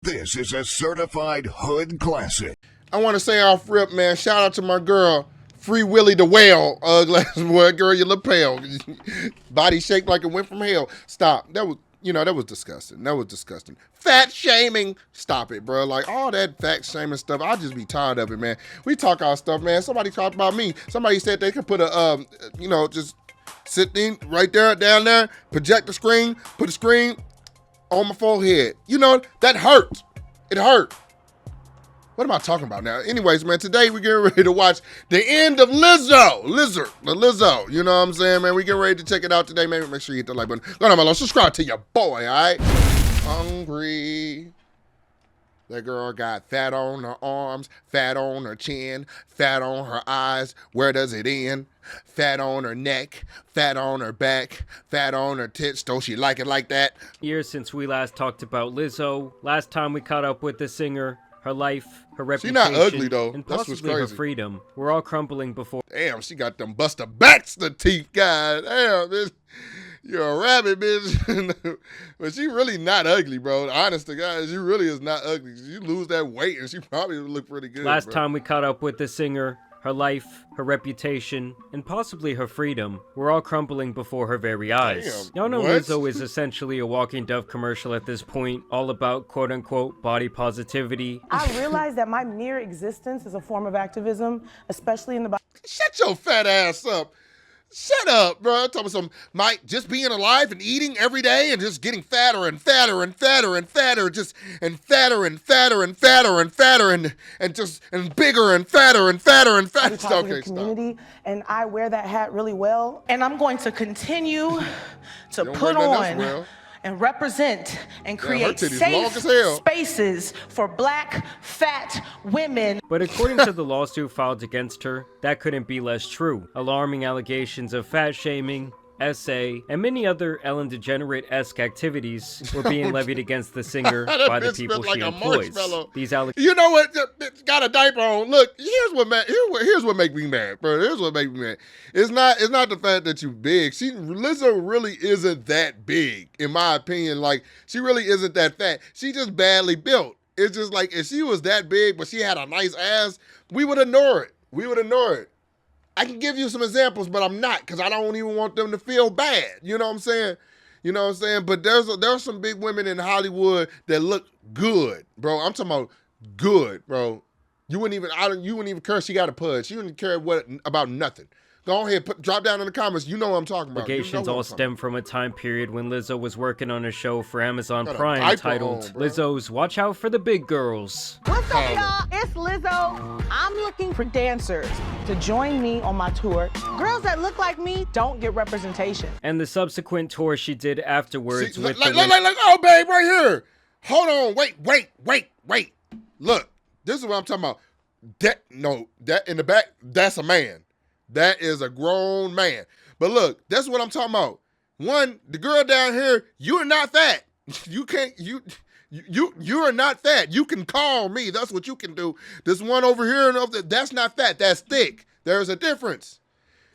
This is a certified hood classic. I want to say off rip, man, shout out to my girl, Free Willy the Whale. Boy, girl, you look pale. Body shaped like it went from hell. Stop. That was disgusting. That was disgusting. Fat shaming. Stop it, bro. Like, all that fat shaming stuff, I'll just be tired of it, man. We talk our stuff, man. Somebody talked about me. Somebody said they could put a, just sit in right there, down there, project the screen, put a screen on my forehead. That hurt. It hurt. What am I talking about now? Anyways, man, today we're getting ready to watch the end of Lizzo. Lizzo. You know what I'm saying, man? We getting ready to check it out today. Maybe make sure you hit the like button. Go on, my subscribe to your boy, all right? Hungry. That girl got fat on her arms, fat on her chin, fat on her eyes. Where does it end? Fat on her neck, fat on her back, fat on her tits. Don't she like it like that? Years since we last talked about Lizzo. Last time we caught up with the singer, her life, her reputation, she not ugly though. and That's what's possibly crazy. her freedom were all crumbling before. Damn, she got them Buster Baxter teeth, guys. Damn, bitch. You're a rabbit, bitch. But she really not ugly, bro. Honest to God, she really is not ugly. You lose that weight and she probably would look pretty good. Last bro. time we caught up with the singer, her life, her reputation, and possibly her freedom were all crumbling before her very eyes. Damn, Y'all know what? Lizzo is essentially a walking Dove commercial at this point, all about quote-unquote body positivity. I realize that my mere existence is a form of activism, especially in the body. Shut your fat ass up. Shut up, bro. Talking about some Mike just being alive and eating every day and just getting fatter and fatter and fatter and fatter, just and fatter and fatter and fatter and fatter and just and bigger and fatter and fatter and fatter. Okay, community, and I wear that hat really well. And I'm going to continue to don't put wear nothing else on well. and represent and her create titties long as safe hell. spaces for black, fat women. But according to the lawsuit filed against her, that couldn't be less true. Alarming allegations of fat shaming, SA, and many other Ellen DeGenerate-esque activities were being levied against the singer by the people she employs. These You know what? It's got a diaper on. Look, here's what make me mad, bro. Here's what make me mad. It's not the fact that you big. Lizzo really isn't that big, in my opinion. Like, she really isn't that fat. She just badly built. It's just like, if she was that big, but she had a nice ass, we would ignore it. I can give you some examples, but I'm not, because I don't even want them to feel bad. You know what I'm saying? But there's some big women in Hollywood that look good, bro. I'm talking about good, bro. You wouldn't even care if she got a pudge. You wouldn't care about nothing. Go ahead, drop down in the comments. You know what I'm talking about. Allegations all stem from a time period when Lizzo was working on a show for Amazon Prime titled Lizzo's Watch Out for the Big Girls. What's up, y'all? It's Lizzo. I'm looking for dancers to join me on my tour. Girls that look like me don't get representation. And the subsequent tour she did afterwards with oh, babe, right here. Hold on, wait. Look, this is what I'm talking about. That in the back, that's a man. That is a grown man. But look, that's what I'm talking about. One, the girl down here, you are not fat. You are not fat. You can call me. That's what you can do. This one over here and over there, that's not fat. That's thick. There's a difference.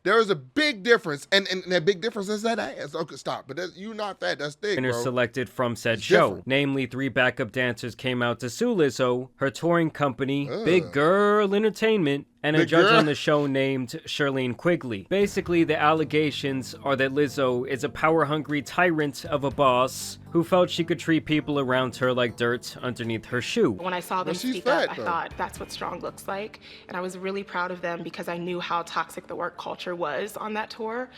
There is a big difference, and that big difference is that ass. Okay, stop. But you're not fat. That's thick, bro. Winners selected from said show. Namely, 3 backup dancers came out to sue Lizzo, her touring company, Big Girl Entertainment, and a judge on the show named Charlene Quigley. Basically, the allegations are that Lizzo is a power-hungry tyrant of a boss who felt she could treat people around her like dirt underneath her shoe. When I saw them speak up, I thought that's what strong looks like. And I was really proud of them because I knew how toxic the work culture was on that tour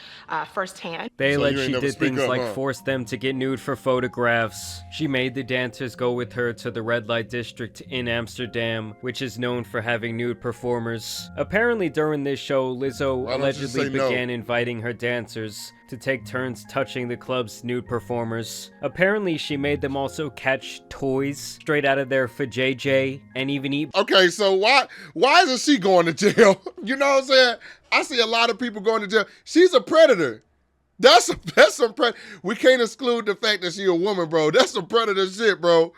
firsthand. They alleged she did things like force them to get nude for photographs. She made the dancers go with her to the red light district in Amsterdam, which is known for having nude performers. Apparently during this show, Lizzo allegedly began inviting her dancers to take turns touching the club's nude performers. Apparently she made them also catch toys straight out of their vajayjay and even eat. Okay, so why isn't she going to jail? You know what I'm saying? I see a lot of people going to jail. She's a predator. That's some we can't exclude the fact that she a woman, bro. That's some predator shit, bro.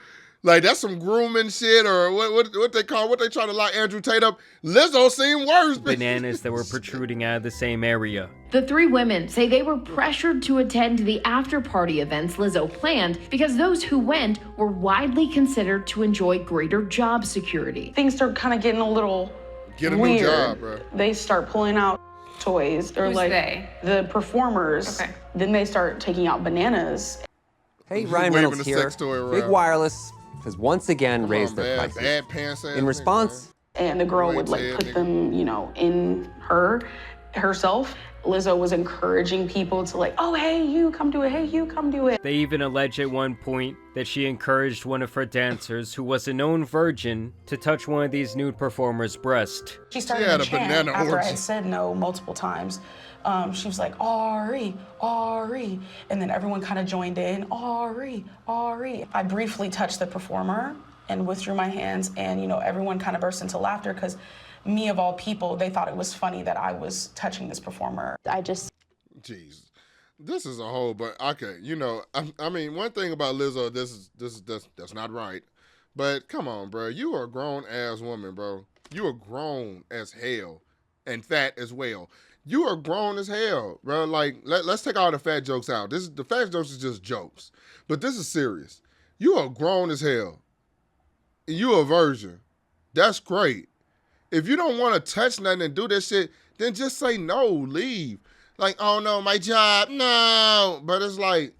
Like, that's some grooming shit, or what they trying to lock Andrew Tate up. Lizzo seemed worse. Bananas that were protruding out of the same area. The three women say they were pressured to attend the after-party events Lizzo planned because those who went were widely considered to enjoy greater job security. Things start kind of getting a little Get a weird. new job, bro. They start pulling out toys. They're Who's like they? the performers. Okay. Then they start taking out bananas. Hey, Ryan Waving Reynolds a here. sex toy around. Big Wireless has once again raised their bad, prices. bad pants ass In nigga, response, And the girl would like Right, put nigga. them, in herself. Lizzo was encouraging people to like, oh, hey, you come do it. Hey, you come do it. They even allege at one point that she encouraged one of her dancers, who was a known virgin, to touch one of these nude performers' breast. She started had to a chant banana after I orgy. had said no multiple times. She was like, Ari, Ari. And then everyone kind of joined in, Ari, Ari. I briefly touched the performer and withdrew my hands, and everyone kind of burst into laughter because me of all people, they thought it was funny that I was touching this performer. Jeez, this is a whole. But okay, I mean, one thing about Lizzo, that's not right. But come on, bro, you are a grown ass woman, bro. You are grown as hell, and fat as well. You are grown as hell, bro. Like, let's take all the fat jokes out. The fat jokes is just jokes, but this is serious. You are grown as hell. You a virgin. That's great. If you don't want to touch nothing and do this shit, then just say no, leave. Like, oh no, my job, no. But it's like,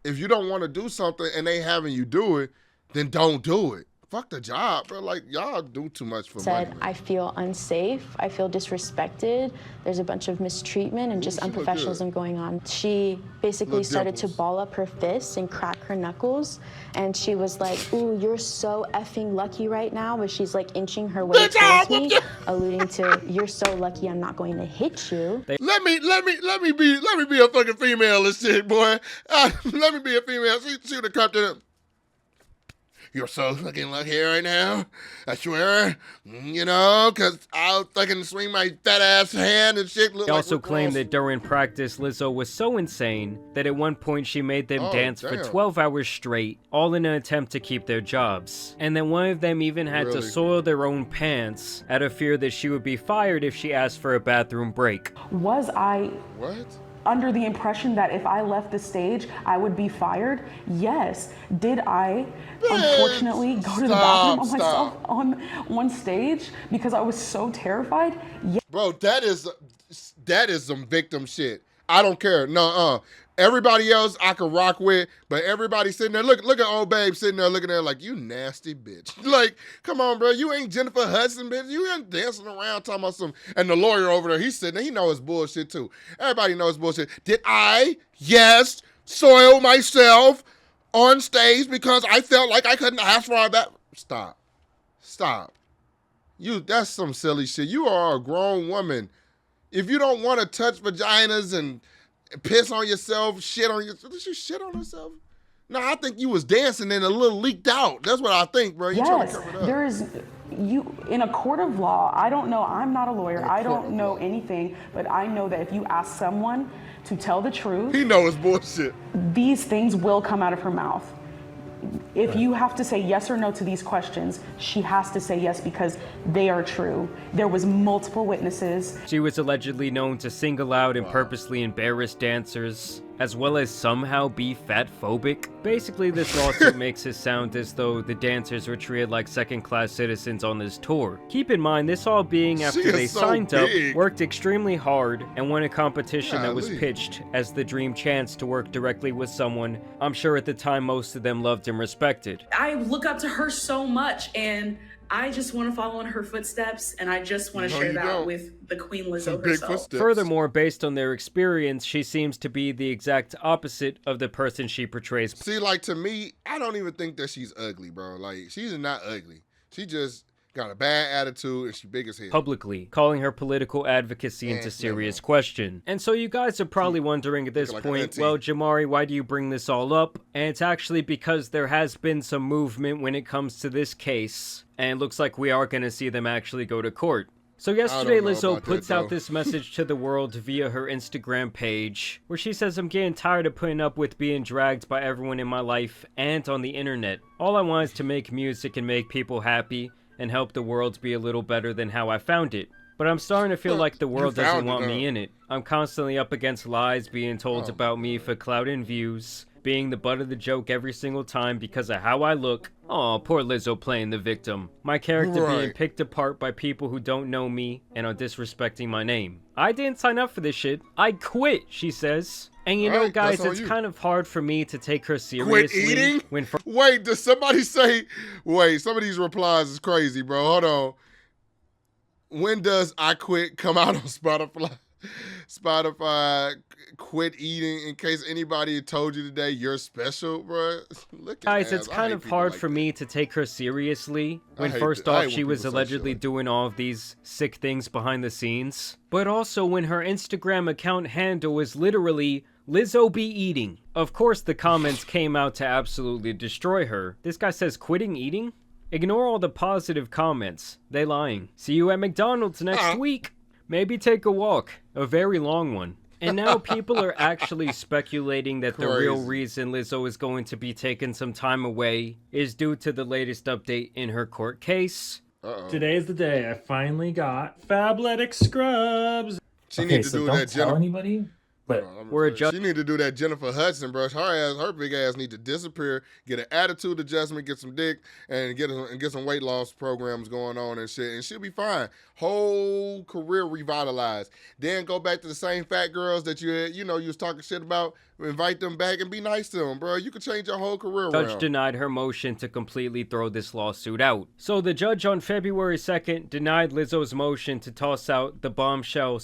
if you don't want to do something and they having you do it, then don't do it. Fuck the job, bro. Like, y'all do too much for money. Man. I feel unsafe. I feel disrespected. There's a bunch of mistreatment and just unprofessionalism going on. She basically started to ball up her fists and crack her knuckles. And she was like, ooh, you're so effing lucky right now. But she's like inching her way towards me, alluding to, you're so lucky I'm not going to hit you. Let me be a fucking female and shit, boy. Let me be a female. She would have come to them. You're so fucking lucky right now. I swear. Because I'll fucking swing my fat ass hand and shit. They also claimed that during practice, Lizzo was so insane that at one point she made them dance for 12 hours straight, all in an attempt to keep their jobs. And then one of them even had to soil their own pants out of fear that she would be fired if she asked for a bathroom break. Was I What? under the impression that if I left the stage, I would be fired? Yes. Did I, unfortunately, go to the bathroom on myself on one stage because I was so terrified? Yes. Bro, that is some victim shit. I don't care. Everybody else I can rock with, but everybody sitting there, look at old babe sitting there looking at her like, you nasty bitch. Like, come on, bro, you ain't Jennifer Hudson, bitch. You ain't dancing around talking about some, and the lawyer over there, he's sitting there, he know it's bullshit too. Everybody knows bullshit. Did I, yes, soil myself on stage because I felt like I couldn't ask for that? Stop. That's some silly shit. You are a grown woman. If you don't want to touch vaginas and piss on yourself, shit on yourself. Did you shit on herself? No, I think you was dancing and a little leaked out. That's what I think, bro. You trying to cover it up. There is, in a court of law, I don't know, I'm not a lawyer, I don't know anything, but I know that if you ask someone to tell the truth, he knows bullshit. These things will come out of her mouth. If you have to say yes or no to these questions, she has to say yes because they are true. There was multiple witnesses. She was allegedly known to single out and purposely embarrass dancers, as well as somehow be fat-phobic. Basically, this lawsuit makes it sound as though the dancers were treated like second-class citizens on this tour. Keep in mind, this all being after they signed up, worked extremely hard, and won a competition that was pitched as the dream chance to work directly with someone I'm sure at the time most of them loved and respected. I look up to her so much, and I just want to follow in her footsteps, and I just want to share that with the Queen Lizzo herself. Furthermore, based on their experience, she seems to be the exact opposite of the person she portrays. See, like, to me, I don't even think that she's ugly, bro. Like, she's not ugly. She just got a bad attitude and she big as hell. Publicly, calling her political advocacy into serious question. And so you guys are probably wondering at this point, well, Jamari, why do you bring this all up? And it's actually because there has been some movement when it comes to this case, and it looks like we are going to see them actually go to court. So yesterday, know Lizzo about puts that, out though. this message to the world via her Instagram page, where she says, "I'm getting tired of putting up with being dragged by everyone in my life and on the internet. All I want is to make music and make people happy and help the world be a little better than how I found it. But I'm starting to feel like the world doesn't want me in it. I'm constantly up against lies being told about me for clout and views, being the butt of the joke every single time because of how I look. Aw, poor Lizzo playing the victim. My character being picked apart by people who don't know me and are disrespecting my name. I didn't sign up for this shit. I quit," she says. And you know, guys, it's kind of hard for me to take her seriously. Quit eating? When Wait, does somebody say... Wait, some of these replies is crazy, bro. Hold on. When does I quit come out on Spotify? Quit eating. In case anybody told you today you're special, bro. Look at guys, it's kind of hard for me to take her seriously when first off she was allegedly doing all of these sick things behind the scenes, but also when her Instagram account handle is literally Lizzo be eating. Of course the comments came out to absolutely destroy her. This guy says quitting eating? Ignore all the positive comments. They lying. See you at McDonald's next week. Maybe take a walk. A very long one. And now people are actually speculating that the real reason Lizzo is going to be taking some time away is due to the latest update in her court case. Today's the day I finally got Fabletic Scrubs. She need to do don't that. Tell anybody. But she need to do that Jennifer Hudson, bro. Her big ass need to disappear, get an attitude adjustment, get some dick, and get some weight loss programs going on and shit, and she'll be fine. Whole career revitalized. Then go back to the same fat girls that you was talking shit about. Invite them back and be nice to them, bro. You could change your whole career around. Judge denied her motion to completely throw this lawsuit out. So the judge on February 2nd denied Lizzo's motion to toss out the bombshell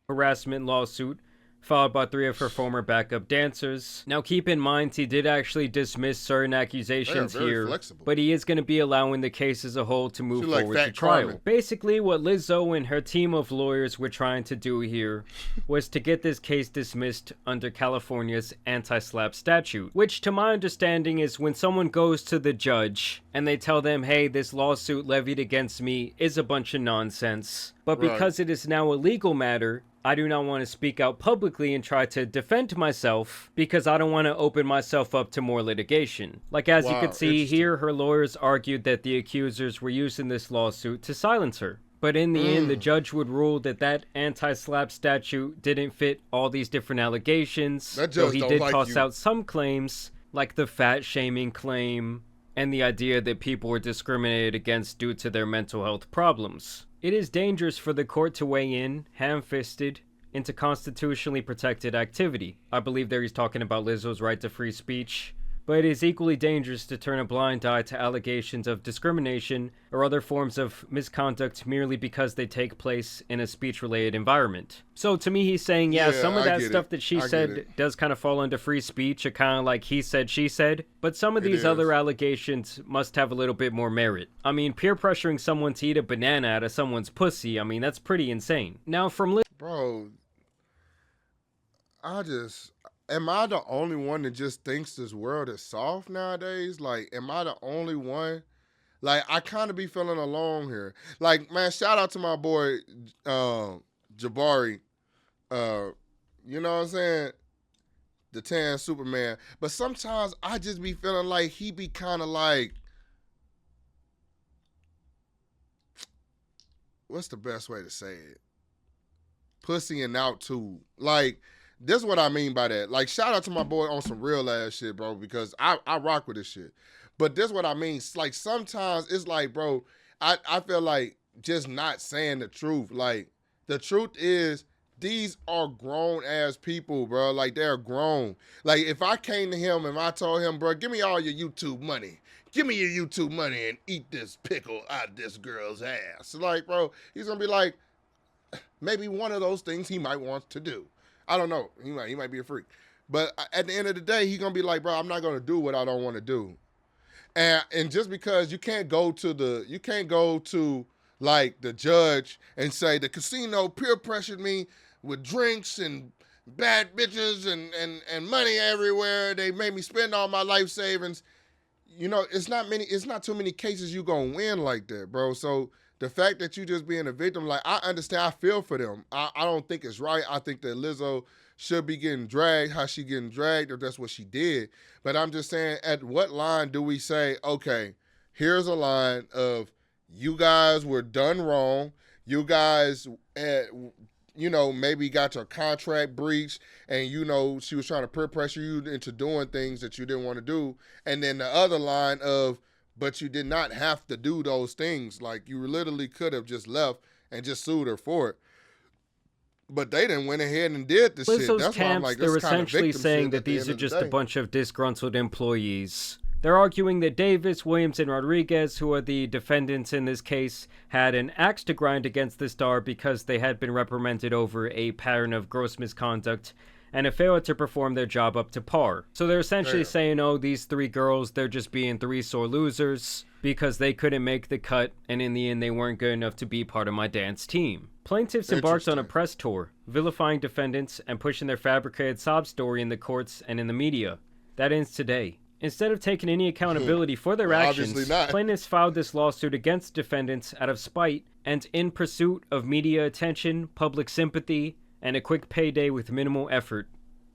harassment lawsuit filed by 3 of her former backup dancers. Now keep in mind, he did actually dismiss certain accusations here, but he is going to be allowing the case as a whole to move forward to trial. Basically, what Lizzo and her team of lawyers were trying to do here was to get this case dismissed under California's anti-SLAPP statute, which to my understanding is when someone goes to the judge and they tell them, hey, this lawsuit levied against me is a bunch of nonsense, but because it is now a legal matter, I do not want to speak out publicly and try to defend myself because I don't want to open myself up to more litigation. Like, as you can see here, her lawyers argued that the accusers were using this lawsuit to silence her. But in the end, the judge would rule that that anti-SLAPP statute didn't fit all these different allegations, so he did toss out some claims, like the fat-shaming claim and the idea that people were discriminated against due to their mental health problems. It is dangerous for the court to weigh in, ham-fisted, into constitutionally protected activity. I believe there he's talking about Lizzo's right to free speech. But it is equally dangerous to turn a blind eye to allegations of discrimination or other forms of misconduct merely because they take place in a speech-related environment. So to me, he's saying, yeah, some of that stuff that she said does kind of fall under free speech, or kind of like he said, she said, but some of these other allegations must have a little bit more merit. I mean, peer pressuring someone to eat a banana out of someone's pussy, I mean, that's pretty insane. Now from Bro, am I the only one that just thinks this world is soft nowadays? Like, am I the only one? Like, I kind of be feeling alone here. Like, man, shout out to my boy, Jabari. You know what I'm saying? The Tan Superman. But sometimes I just be feeling like he be kind of like, what's the best way to say it? Pussying out too. Like, this is what I mean by that. Like, shout out to my boy on some real ass shit, bro, because I rock with this shit. But this is what I mean. Like, sometimes it's like, bro, I feel like just not saying the truth. Like, the truth is, these are grown ass people, bro. Like, they're grown. Like, if I came to him and I told him, bro, give me all your YouTube money. Give me your YouTube money and eat this pickle out of this girl's ass. Like, bro, he's gonna be like, maybe one of those things he might want to do. I don't know. He might be a freak. But at the end of the day, he's going to be like, bro, I'm not going to do what I don't want to do. And just because you can't go to like the judge and say the casino peer pressured me with drinks and bad bitches and money everywhere. They made me spend all my life savings. You know, it's not too many cases you going to win like that, bro. So The fact that you just being a victim, like, I understand, I feel for them. I don't think it's right. I think that Lizzo should be getting dragged, how she getting dragged, if that's what she did. But I'm just saying, at what line do we say, okay, here's a line of, you guys were done wrong. You guys, maybe got your contract breached, and she was trying to peer pressure you into doing things that you didn't want to do. And then the other line of, but you did not have to do those things. Like, you literally could have just left and just sued her for it. But they didn't went ahead and did the shit. Lizzo's That's why I'm like, they're this kind of essentially victim saying shit that at the these end are of the just a day. bunch of disgruntled employees. They're arguing that Davis, Williams, and Rodriguez, who are the defendants in this case, had an axe to grind against the star because they had been reprimanded over a pattern of gross misconduct and have failed to perform their job up to par. So they're essentially saying, oh, these three girls, they're just being three sore losers because they couldn't make the cut, and in the end they weren't good enough to be part of my dance team. Plaintiffs embarked on a press tour, vilifying defendants and pushing their fabricated sob story in the courts and in the media. That ends today. Instead of taking any accountability for their actions, plaintiffs filed this lawsuit against defendants out of spite and in pursuit of media attention, public sympathy, and a quick payday with minimal effort.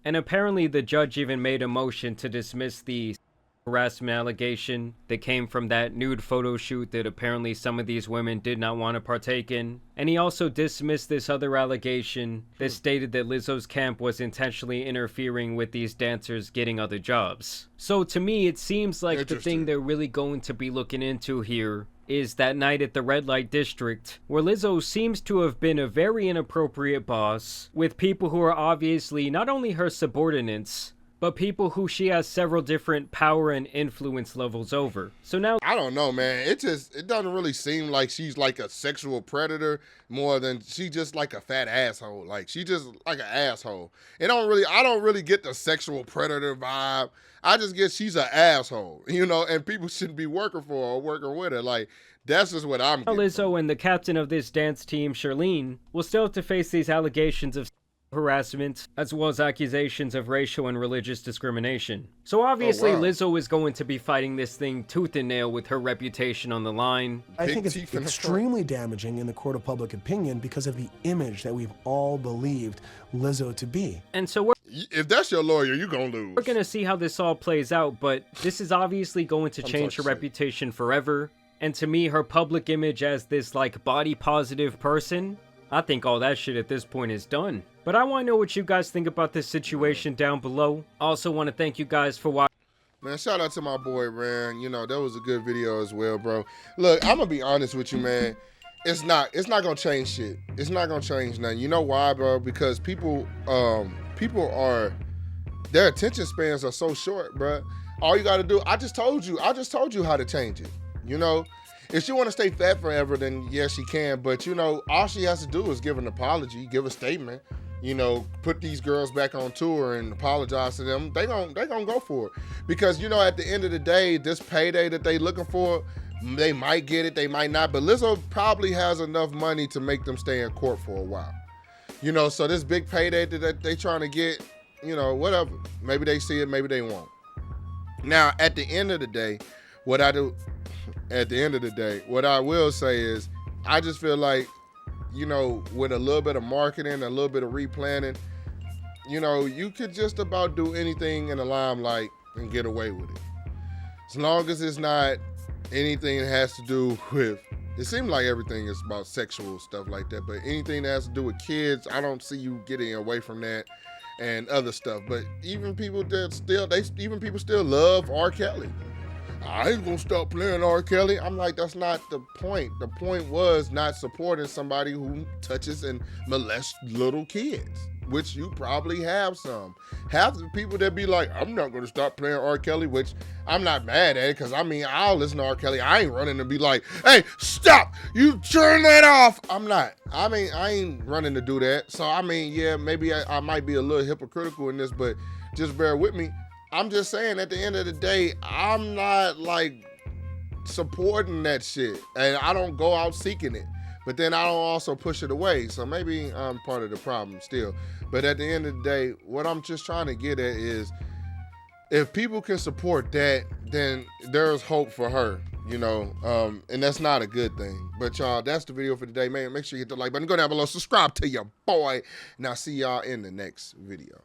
And apparently the judge even made a motion to dismiss the harassment allegation that came from that nude photo shoot that apparently some of these women did not want to partake in. And he also dismissed this other allegation that stated that Lizzo's camp was intentionally interfering with these dancers getting other jobs. So to me, it seems like the thing they're really going to be looking into here is that night at the red light district, where Lizzo seems to have been a very inappropriate boss with people who are obviously not only her subordinates, but people who she has several different power and influence levels over. So now, I don't know, man. It doesn't really seem like she's like a sexual predator more than she just like a fat asshole. Like, she just like an asshole. I don't really get the sexual predator vibe. I just get she's an asshole, and people shouldn't be working for her or working with her. Like, that's just what I'm getting. Lizzo and the captain of this dance team, Charlene, will still have to face these allegations of harassment, as well as accusations of racial and religious discrimination. So obviously Lizzo is going to be fighting this thing tooth and nail with her reputation on the line. I think it's extremely damaging in the court of public opinion because of the image that we've all believed Lizzo to be. And so if that's your lawyer, you're gonna lose. We're gonna see how this all plays out, but this is obviously going to change her reputation forever. And to me, her public image as this like body positive person, I think all that shit at this point is done. But I want to know what you guys think about this situation down below. Also want to thank you guys for watching. Man, shout out to my boy, Ran. That was a good video as well, bro. Look, I'm going to be honest with you, man. It's not going to change shit. It's not going to change nothing. You know why, bro? Because people are, their attention spans are so short, bro. All you got to do, I just told you how to change it. If she want to stay fat forever, then yes, she can. But, all she has to do is give an apology, give a statement, put these girls back on tour and apologize to them. They gonna go for it. Because, at the end of the day, this payday that they looking for, they might get it, they might not. But Lizzo probably has enough money to make them stay in court for a while. So this big payday that they trying to get, whatever. Maybe they see it, maybe they won't. Now, at the end of the day, what I will say is, I just feel like, with a little bit of marketing, a little bit of replanning, you could just about do anything in the limelight and get away with it. As long as it's not anything that has to do with, it seems like everything is about sexual stuff like that, but anything that has to do with kids, I don't see you getting away from that and other stuff. But even people still love R. Kelly. I ain't gonna stop playing R. Kelly. I'm like, that's not the point. The point was not supporting somebody who touches and molests little kids, which you probably have some. Half the people that be like, I'm not gonna stop playing R. Kelly, which I'm not mad at it, because I'll listen to R. Kelly. I ain't running to be like, hey, stop, you turn that off. I'm not. I ain't running to do that. So yeah, maybe I might be a little hypocritical in this, but just bear with me. I'm just saying, at the end of the day, I'm not like supporting that shit, and I don't go out seeking it, but then I don't also push it away. So maybe I'm part of the problem still. But at the end of the day, what I'm just trying to get at is, if people can support that, then there's hope for her. You know, and that's not a good thing. But y'all, that's the video for today, man. Make sure you hit the like button. Go down below, subscribe to your boy, and I'll see y'all in the next video.